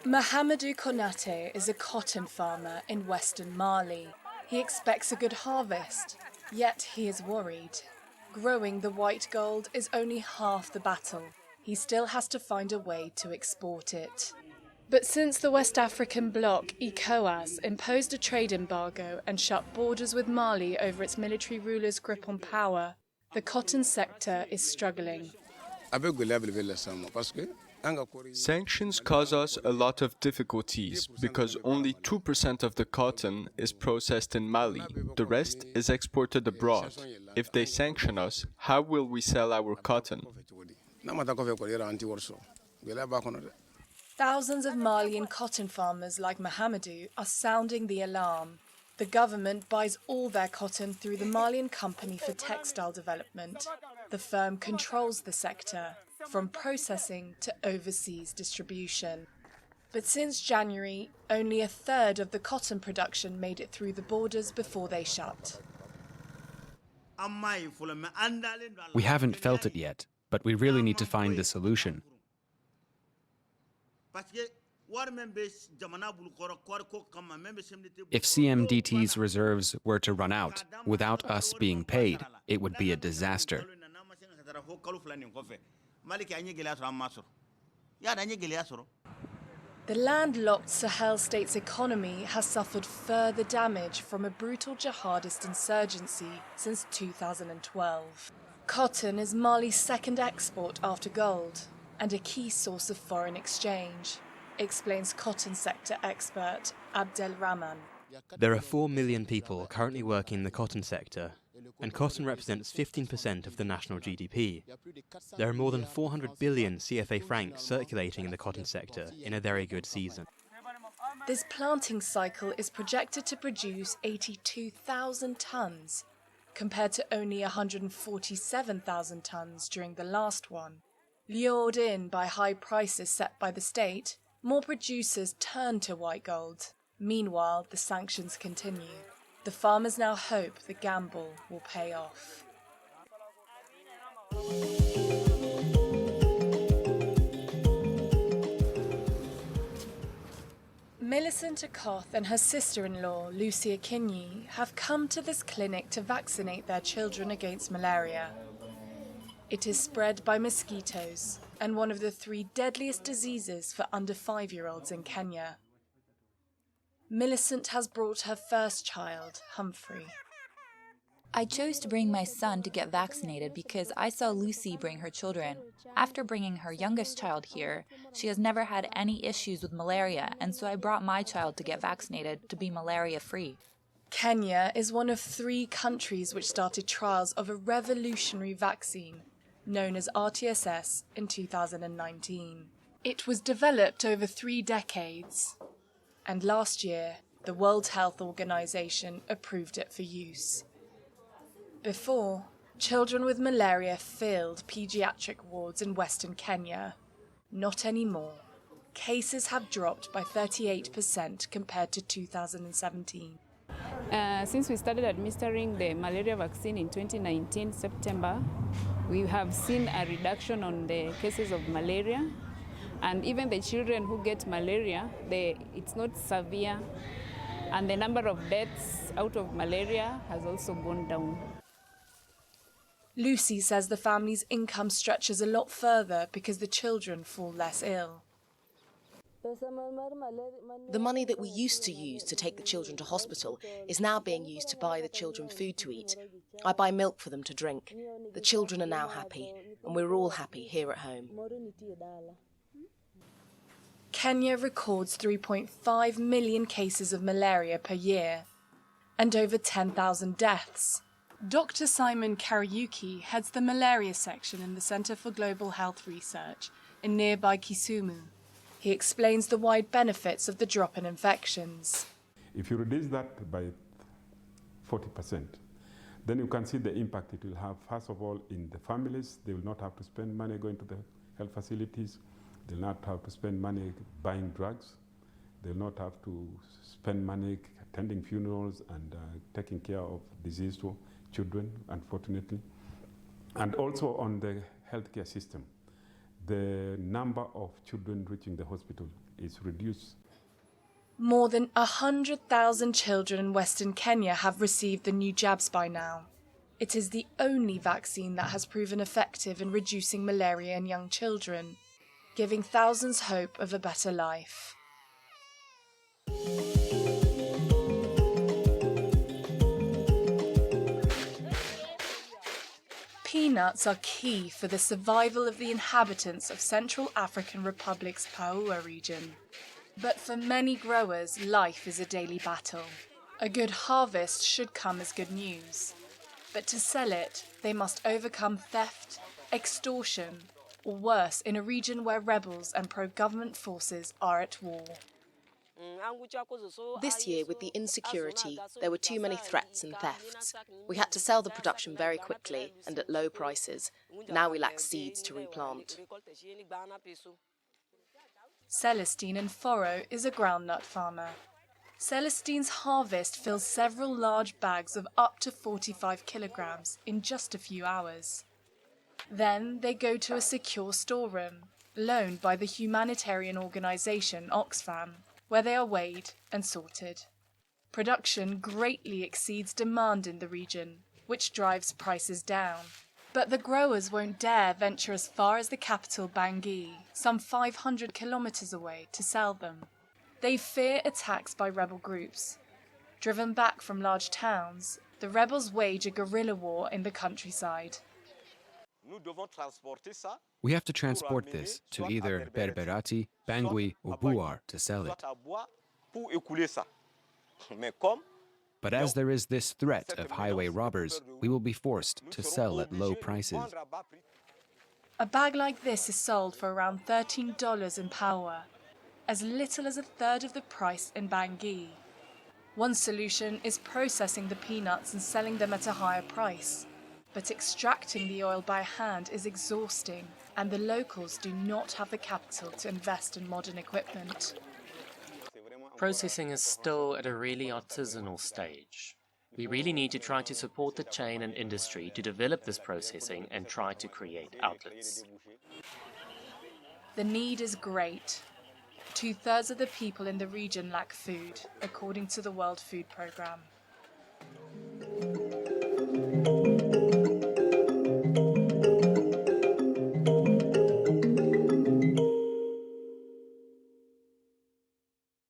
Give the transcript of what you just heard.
Mahamadou Konate is a cotton farmer in western Mali. He expects a good harvest, yet he is worried. Growing the white gold is only half the battle. He still has to find a way to export it. But since the West African bloc, ECOWAS, imposed a trade embargo and shut borders with Mali over its military ruler's grip on power, the cotton sector is struggling. Sanctions cause us a lot of difficulties because only 2% of the cotton is processed in Mali. The rest is exported abroad. If they sanction us, how will we sell our cotton? Thousands of Malian cotton farmers like Mahamadou are sounding the alarm. The government buys all their cotton through the Malian Company for Textile Development. The firm controls the sector, from processing to overseas distribution. But since January, only a third of the cotton production made it through the borders before they shut. We haven't felt it yet, but we really need to find a solution. If CMDT's reserves were to run out without us being paid, it would be a disaster. The landlocked Sahel state's economy has suffered further damage from a brutal jihadist insurgency since 2012. Cotton is Mali's second export after gold and a key source of foreign exchange, explains cotton sector expert Abdel Rahman. There are 4 million people currently working in the cotton sector, and cotton represents 15% of the national GDP. There are more than 400 billion CFA francs circulating in the cotton sector in a very good season. This planting cycle is projected to produce 82,000 tonnes, compared to only 147,000 tonnes during the last one. Lured in by high prices set by the state, more producers turn to white gold. Meanwhile, the sanctions continue. The farmers now hope the gamble will pay off. Millicent Akoth and her sister-in-law, Lucia Kinyi, have come to this clinic to vaccinate their children against malaria. It is spread by mosquitoes and one of the 3 deadliest diseases for under 5-year-olds in Kenya. Millicent has brought her first child, Humphrey. I chose to bring my son to get vaccinated because I saw Lucy bring her children. After bringing her youngest child here, she has never had any issues with malaria, and so I brought my child to get vaccinated to be malaria-free. Kenya is one of 3 countries which started trials of a revolutionary vaccine, known as RTSS, in 2019. It was developed over 3 decades, and last year, the World Health Organization approved it for use. Before, children with malaria filled pediatric wards in Western Kenya. Not anymore. Cases have dropped by 38% compared to 2017. Since we started administering the malaria vaccine in 2019, September, we have seen a reduction on the cases of malaria. And even the children who get malaria, it's not severe. And the number of deaths out of malaria has also gone down. Lucy says the family's income stretches a lot further because the children fall less ill. The money that we used to use to take the children to hospital is now being used to buy the children food to eat. I buy milk for them to drink. The children are now happy, and we're all happy here at home. Kenya records 3.5 million cases of malaria per year and over 10,000 deaths. Dr. Simon Kariuki heads the malaria section in the Centre for Global Health Research in nearby Kisumu. He explains the wide benefits of the drop in infections. If you reduce that by 40%, then you can see the impact it will have, first of all, in the families. They will not have to spend money going to the health facilities. They will not have to spend money buying drugs. They will not have to spend money attending funerals and taking care of diseased children, unfortunately. And also on the healthcare system, the number of children reaching the hospital is reduced. More than 100,000 children in Western Kenya have received the new jabs by now. It is the only vaccine that has proven effective in reducing malaria in young children, giving thousands hope of a better life. Peanuts are key for the survival of the inhabitants of Central African Republic's Paua region. But for many growers, life is a daily battle. A good harvest should come as good news. But to sell it, they must overcome theft, extortion, or worse, in a region where rebels and pro-government forces are at war. This year, with the insecurity, there were too many threats and thefts. We had to sell the production very quickly and at low prices. Now we lack seeds to replant. Celestine in Foro is a groundnut farmer. Celestine's harvest fills several large bags of up to 45 kilograms in just a few hours. Then they go to a secure storeroom, loaned by the humanitarian organisation Oxfam, where they are weighed and sorted. Production greatly exceeds demand in the region, which drives prices down. But the growers won't dare venture as far as the capital Bangui, some 500 kilometers away, to sell them. They fear attacks by rebel groups. Driven back from large towns, the rebels wage a guerrilla war in the countryside. We have to transport this to either Berberati, Bangui, or Buar to sell it. But as there is this threat of highway robbers, we will be forced to sell at low prices. A bag like this is sold for around $13 in Paua, as little as a third of the price in Bangui. One solution is processing the peanuts and selling them at a higher price. But extracting the oil by hand is exhausting, and the locals do not have the capital to invest in modern equipment. Processing is still at a really artisanal stage. We really need to try to support the chain and industry to develop this processing and try to create outlets. The need is great. 2/3 of the people in the region lack food, according to the World Food Programme.